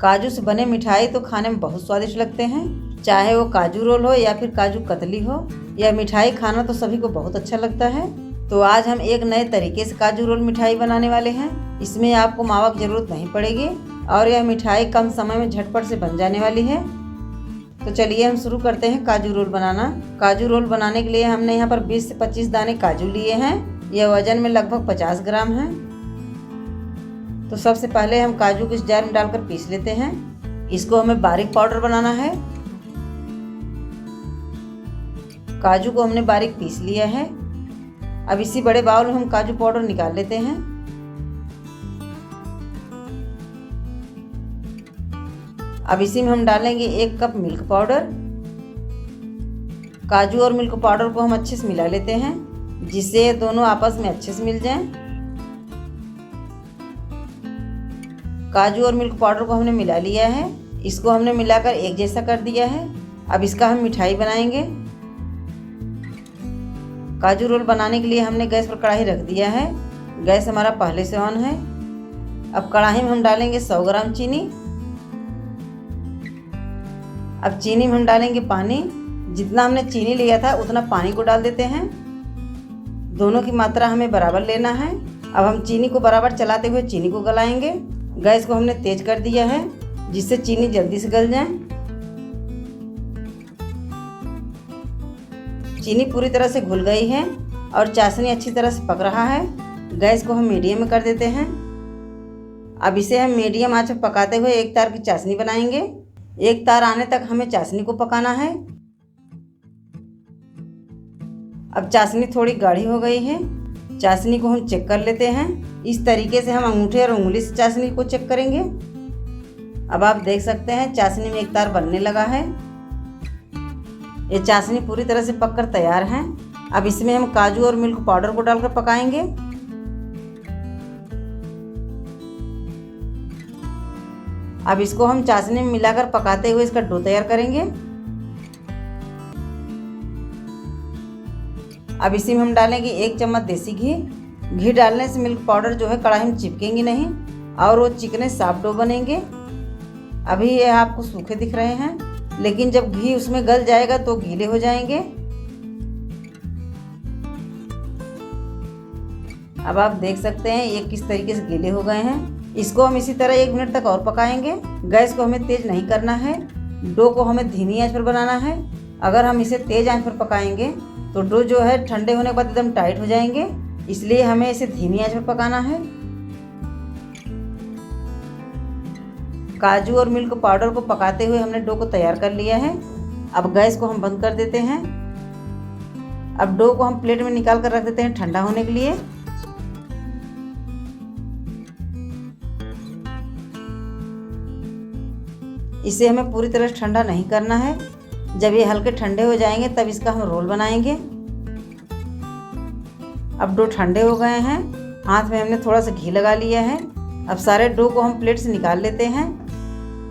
काजू से बने मिठाई तो खाने में बहुत स्वादिष्ट लगते हैं, चाहे वो काजू रोल हो या फिर काजू कतली हो। यह मिठाई खाना तो सभी को बहुत अच्छा लगता है। तो आज हम एक नए तरीके से काजू रोल मिठाई बनाने वाले हैं। इसमें आपको मावा की जरूरत नहीं पड़ेगी और यह मिठाई कम समय में झटपट से बन जाने वाली है। तो चलिए हम शुरू करते हैं काजू रोल बनाना। काजू रोल बनाने के लिए हमने यहाँ पर 20 से 25 दाने काजू लिए हैं। यह वजन में लगभग 50 ग्राम है। तो सबसे पहले हम काजू को इस जार में डालकर पीस लेते हैं। इसको हमें बारीक पाउडर बनाना है। काजू को हमने बारीक पीस लिया है। अब इसी बड़े बाउल में हम काजू पाउडर निकाल लेते हैं। अब इसी में हम डालेंगे 1 कप मिल्क पाउडर। काजू और मिल्क पाउडर को हम अच्छे से मिला लेते हैं, जिससे ये दोनों आपस में अच्छे से मिल जाएं। काजू और मिल्क पाउडर को हमने मिला लिया है। इसको हमने मिलाकर एक जैसा कर दिया है। अब इसका हम मिठाई बनाएंगे। काजू रोल बनाने के लिए हमने गैस पर कढ़ाई रख दिया है। गैस हमारा पहले से ऑन है। अब कढ़ाई में हम डालेंगे 100 ग्राम चीनी। अब चीनी में हम डालेंगे पानी। जितना हमने चीनी लिया था उतना पानी को डाल देते हैं। दोनों की मात्रा हमें बराबर लेना है। अब हम चीनी को बराबर चलाते हुए चीनी को गलाएंगे। गैस को हमने तेज कर दिया है, जिससे चीनी जल्दी से गल जाए। चीनी पूरी तरह से घुल गई है और चाशनी अच्छी तरह से पक रहा है। गैस को हम मीडियम में कर देते हैं। अब इसे हम मीडियम आंच पर पकाते हुए एक तार की चाशनी बनाएंगे। एक तार आने तक हमें चाशनी को पकाना है। अब चाशनी थोड़ी गाढ़ी हो गई है। चाशनी को हम चेक कर लेते हैं। इस तरीके से हम अंगूठे और उंगली से चाशनी को चेक करेंगे। अब आप देख सकते हैं चाशनी में एक तार बनने लगा है। ये चाशनी पूरी तरह से पककर तैयार है। अब इसमें हम काजू और मिल्क पाउडर को डालकर पकाएंगे। अब इसको हम चाशनी में मिलाकर पकाते हुए इसका डो तैयार करेंगे। अब इसी में हम डालेंगे 1 चम्मच देसी घी। घी डालने से मिल्क पाउडर जो है कढ़ाई में चिपकेंगे नहीं और वो चिकने साफ डो बनेंगे। अभी ये आपको सूखे दिख रहे हैं, लेकिन जब घी उसमें गल जाएगा तो गीले हो जाएंगे। अब आप देख सकते हैं ये किस तरीके से गीले हो गए हैं। इसको हम इसी तरह 1 मिनट तक और पकाएंगे। गैस को हमें तेज नहीं करना है। डो को हमें धीमी आंच पर बनाना है। अगर हम इसे तेज आंच पर पकाएंगे तो डो जो है ठंडे होने के बाद एकदम टाइट हो जाएंगे, इसलिए हमें इसे धीमी आंच पर पकाना है। काजू और मिल्क पाउडर को पकाते हुए हमने डो को तैयार कर लिया है। अब गैस को हम बंद कर देते हैं। अब डो को हम प्लेट में निकाल कर रख देते हैं ठंडा होने के लिए। इसे हमें पूरी तरह से ठंडा नहीं करना है। जब ये हल्के ठंडे हो जाएंगे तब इसका हम रोल बनाएंगे। अब डो ठंडे हो गए हैं। हाथ में हमने थोड़ा सा घी लगा लिया है। अब सारे डो को हम प्लेट से निकाल लेते हैं।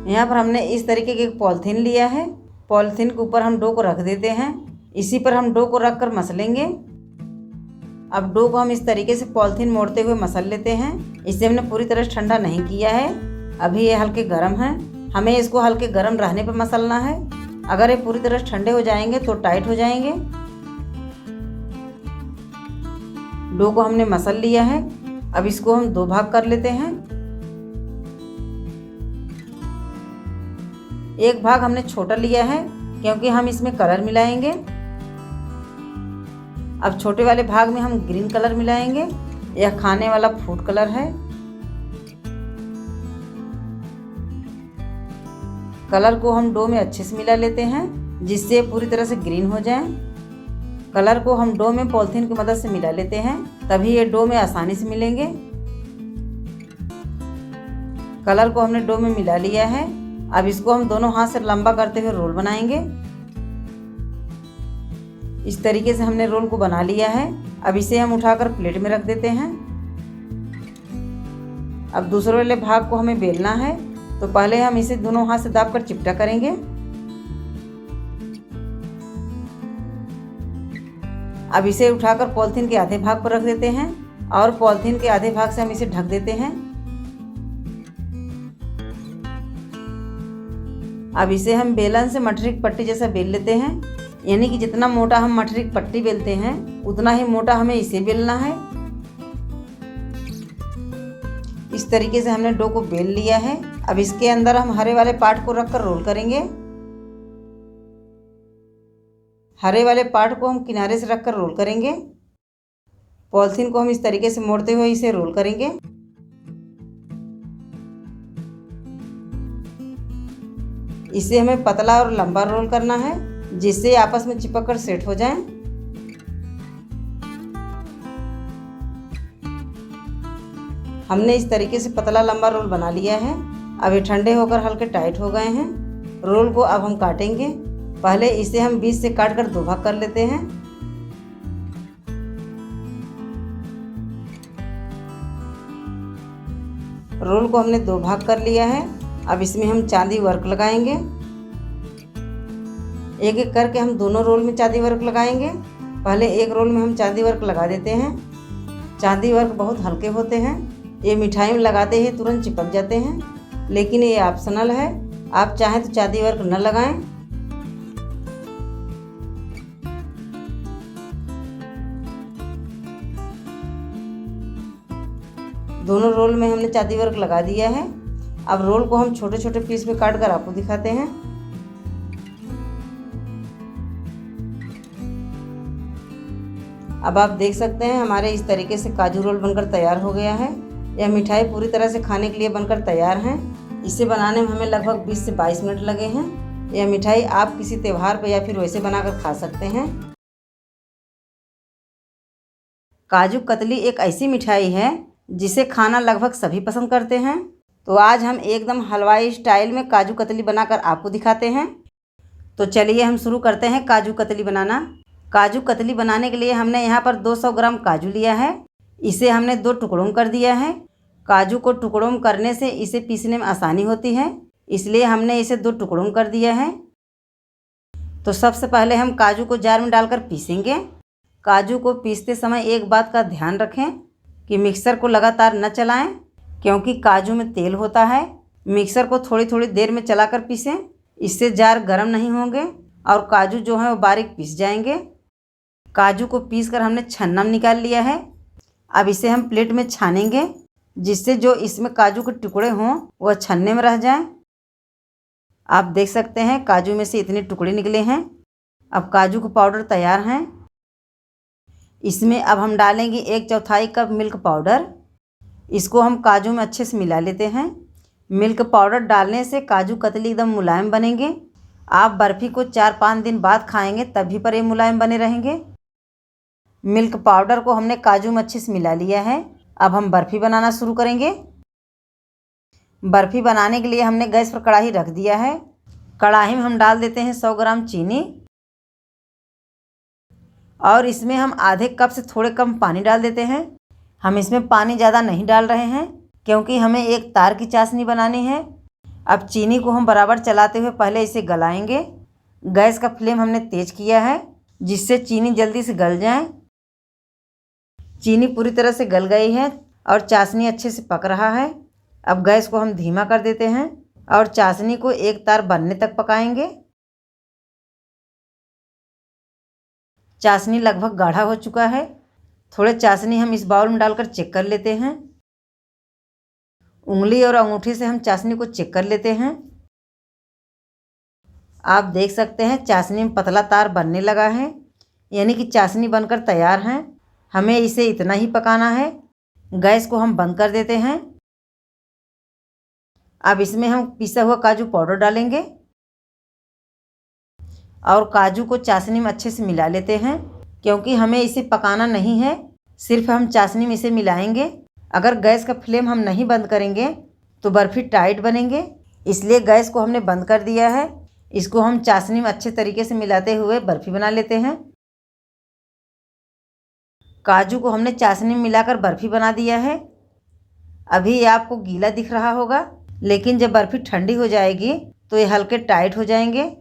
यहाँ पर हमने इस तरीके की एक पॉलीथीन लिया है। पॉलीथीन के ऊपर हम डो को रख देते हैं। इसी पर हम डो को रख कर मसलेंगे। अब डो को हम इस तरीके से पॉलीथीन मोड़ते हुए मसल लेते हैं। इसे हमने पूरी तरह से ठंडा नहीं किया है। अभी ये हल्के गर्म है। हमें इसको हल्के गर्म रहने पर मसलना है। अगर ये पूरी तरह से ठंडे हो जाएंगे तो टाइट हो जाएंगे। डो को हमने मसल लिया है। अब इसको हम 2 भाग कर लेते हैं। एक भाग हमने छोटा लिया है क्योंकि हम इसमें कलर मिलाएंगे। अब छोटे वाले भाग में हम ग्रीन कलर मिलाएंगे। यह खाने वाला फूड कलर है। कलर को हम डो में अच्छे से मिला लेते हैं, जिससे पूरी तरह से ग्रीन हो जाए। कलर को हम डो में पॉलीथीन की मदद से मिला लेते हैं, तभी ये डो में आसानी से मिलेंगे। कलर को हमने डो में मिला लिया है। अब इसको हम दोनों हाथ से लंबा करते हुए रोल बनाएंगे। इस तरीके से हमने रोल को बना लिया है। अब इसे हम उठाकर प्लेट में रख देते हैं। अब दूसरे वाले भाग को हमें बेलना है, तो पहले हम इसे दोनों हाथ से दाबकर चिपटा करेंगे। अब इसे उठाकर पॉलीथीन के आधे भाग पर रख देते हैं और पॉलीथीन के आधे भाग से हम इसे ढक देते हैं। अब इसे हम बेलन से मठरी की पट्टी जैसा बेल लेते हैं, यानी कि जितना मोटा हम मठरी की पट्टी बेलते हैं उतना ही मोटा हमें इसे बेलना है। इस तरीके से हमने डो को बेल लिया है। अब इसके अंदर हम हरे वाले पार्ट को रखकर रोल करेंगे। हरे वाले पार्ट को हम किनारे से रखकर रोल करेंगे। पॉलिथीन को हम इस तरीके से मोड़ते हुए इसे रोल करेंगे। इसे हमें पतला और लंबा रोल करना है, जिससे आपस में चिपक कर सेट हो जाएं। हमने इस तरीके से पतला लंबा रोल बना लिया है। अब ये ठंडे होकर हल्के टाइट हो गए हैं। रोल को अब हम काटेंगे। पहले इसे हम बीच से काट कर 2 भाग कर लेते हैं। रोल को हमने 2 भाग कर लिया है। अब इसमें हम चांदी वर्क लगाएंगे। एक एक करके हम दोनों रोल में चांदी वर्क लगाएंगे। पहले एक रोल में हम चांदी वर्क लगा देते हैं। चांदी वर्क बहुत हल्के होते हैं, ये मिठाई में लगाते ही तुरंत चिपक जाते हैं, लेकिन ये ऑप्शनल है। आप चाहें तो चांदी वर्क न लगाएं। दोनों रोल में हमने चांदी वर्क लगा दिया है। अब रोल को हम छोटे छोटे पीस में काट कर आपको दिखाते हैं। अब आप देख सकते हैं हमारे इस तरीके से काजू रोल बनकर तैयार हो गया है। यह मिठाई पूरी तरह से खाने के लिए बनकर तैयार है। इसे बनाने में हमें लगभग 20 से 22 मिनट लगे हैं। यह मिठाई आप किसी त्यौहार पर या फिर वैसे बनाकर खा सकते हैं। काजू कतली एक ऐसी मिठाई है जिसे खाना लगभग सभी पसंद करते हैं। तो आज हम एकदम हलवाई स्टाइल में काजू कतली बनाकर आपको दिखाते हैं। तो चलिए हम शुरू करते हैं काजू कतली बनाना। काजू कतली बनाने के लिए हमने यहाँ पर 200 ग्राम काजू लिया है। इसे हमने 2 टुकड़ों में कर दिया है। काजू को टुकड़ों में करने से इसे पीसने में आसानी होती है, इसलिए हमने इसे 2 टुकड़ों में कर दिया है। तो सबसे पहले हम काजू को जार में डालकर पीसेंगे। काजू को पीसते समय एक बात का ध्यान रखें कि मिक्सर को लगातार न चलाएं, क्योंकि काजू में तेल होता है। मिक्सर को थोड़ी थोड़ी देर में चलाकर पीसें, इससे जार गर्म नहीं होंगे और काजू जो है वो बारीक पीस जाएंगे। काजू को पीसकर हमने छन्ना में निकाल लिया है। अब इसे हम प्लेट में छानेंगे, जिससे जो इसमें काजू के टुकड़े हों वह छन्ने में रह जाएं। आप देख सकते हैं काजू में से इतने टुकड़े निकले हैं। अब काजू का पाउडर तैयार हैं। इसमें अब हम डालेंगे 1/4 कप मिल्क पाउडर। इसको हम काजू में अच्छे से मिला लेते हैं। मिल्क पाउडर डालने से काजू कतली एकदम मुलायम बनेंगे। आप बर्फ़ी को 4-5 दिन बाद खाएंगे तभी पर ये मुलायम बने रहेंगे। मिल्क पाउडर को हमने काजू में अच्छे से मिला लिया है। अब हम बर्फ़ी बनाना शुरू करेंगे। बर्फ़ी बनाने के लिए हमने गैस पर कढ़ाई रख दिया है। कढ़ाई में हम डाल देते हैं 100 ग्राम चीनी और इसमें हम आधे कप से थोड़े कम पानी डाल देते हैं। हम इसमें पानी ज़्यादा नहीं डाल रहे हैं, क्योंकि हमें एक तार की चाशनी बनानी है। अब चीनी को हम बराबर चलाते हुए पहले इसे गलाएंगे। गैस का फ्लेम हमने तेज़ किया है, जिससे चीनी जल्दी से गल जाए। चीनी पूरी तरह से गल गई है और चाशनी अच्छे से पक रहा है। अब गैस को हम धीमा कर देते हैं और चाशनी को एक तार बनने तक पकाएंगे। चाशनी लगभग गाढ़ा हो चुका है। थोड़े चाशनी हम इस बाउल में डालकर चेक कर लेते हैं। उंगली और अंगूठी से हम चाशनी को चेक कर लेते हैं। आप देख सकते हैं चाशनी में पतला तार बनने लगा है, यानी कि चाशनी बनकर तैयार है। हमें इसे इतना ही पकाना है। गैस को हम बंद कर देते हैं। अब इसमें हम पिसा हुआ काजू पाउडर डालेंगे और काजू को चाशनी में अच्छे से मिला लेते हैं, क्योंकि हमें इसे पकाना नहीं है, सिर्फ हम चाशनी में इसे मिलाएंगे। अगर गैस का फ्लेम हम नहीं बंद करेंगे तो बर्फ़ी टाइट बनेंगे, इसलिए गैस को हमने बंद कर दिया है। इसको हम चाशनी में अच्छे तरीके से मिलाते हुए बर्फ़ी बना लेते हैं। काजू को हमने चाशनी में मिलाकर बर्फ़ी बना दिया है। अभी ये आपको गीला दिख रहा होगा, लेकिन जब बर्फ़ी ठंडी हो जाएगी तो ये हल्के टाइट हो जाएंगे,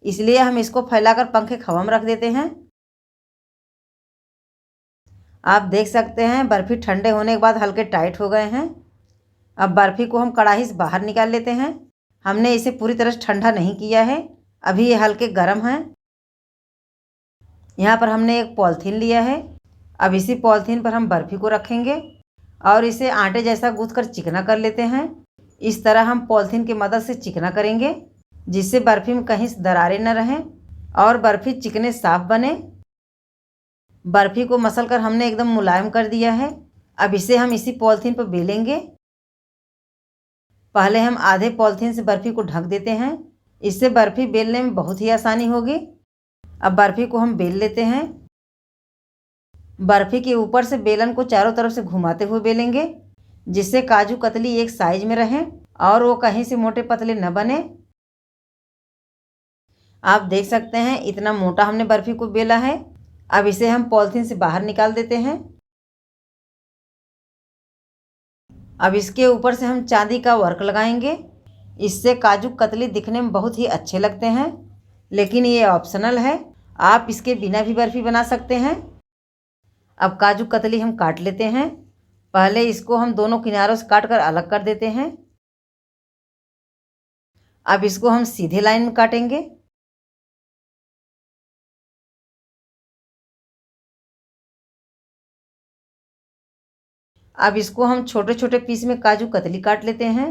इसलिए हम इसको फैलाकर पंखे हवा में रख देते हैं। आप देख सकते हैं बर्फ़ी ठंडे होने के बाद हल्के टाइट हो गए हैं। अब बर्फ़ी को हम कढ़ाई से बाहर निकाल लेते हैं। हमने इसे पूरी तरह से ठंडा नहीं किया है, अभी ये हल्के गर्म हैं। यहाँ पर हमने एक पॉलीथीन लिया है। अब इसी पॉलीथीन पर हम बर्फ़ी को रखेंगे और इसे आटे जैसा गूँथ कर चिकना कर लेते हैं। इस तरह हम पॉलीथीन की मदद से चिकना करेंगे, जिससे बर्फ़ी में कहीं से दरारें न रहें और बर्फ़ी चिकने साफ बने। बर्फ़ी को मसल कर हमने एकदम मुलायम कर दिया है। अब इसे हम इसी पॉलीथीन पर बेलेंगे। पहले हम आधे पॉलीथीन से बर्फ़ी को ढक देते हैं, इससे बर्फ़ी बेलने में बहुत ही आसानी होगी। अब बर्फ़ी को हम बेल लेते हैं। बर्फ़ी के ऊपर से बेलन को चारों तरफ से घुमाते हुए बेलेंगे, जिससे काजू कतली एक साइज में रहें और वो कहीं से मोटे पतले न बने। आप देख सकते हैं इतना मोटा हमने बर्फ़ी को बेला है। अब इसे हम पॉलीथीन से बाहर निकाल देते हैं। अब इसके ऊपर से हम चांदी का वर्क लगाएंगे, इससे काजू कतली दिखने में बहुत ही अच्छे लगते हैं, लेकिन ये ऑप्शनल है, आप इसके बिना भी बर्फ़ी बना सकते हैं। अब काजू कतली हम काट लेते हैं। पहले इसको हम दोनों किनारों से काट कर अलग कर देते हैं। अब इसको हम सीधे लाइन में काटेंगे। अब इसको हम छोटे छोटे पीस में काजू कतली काट लेते हैं।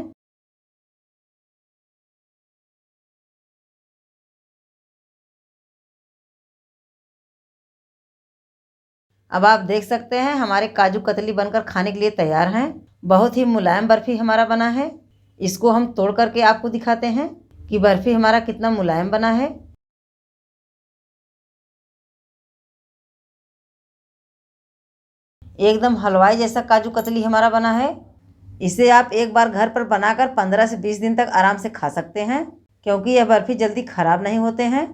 अब आप देख सकते हैं हमारे काजू कतली बनकर खाने के लिए तैयार हैं। बहुत ही मुलायम बर्फ़ी हमारा बना है। इसको हम तोड़ करके आपको दिखाते हैं कि बर्फ़ी हमारा कितना मुलायम बना है। एकदम हलवाई जैसा काजू कतली हमारा बना है। इसे आप एक बार घर पर बनाकर 15 से 20 दिन तक आराम से खा सकते हैं, क्योंकि यह बर्फ़ी जल्दी ख़राब नहीं होते हैं।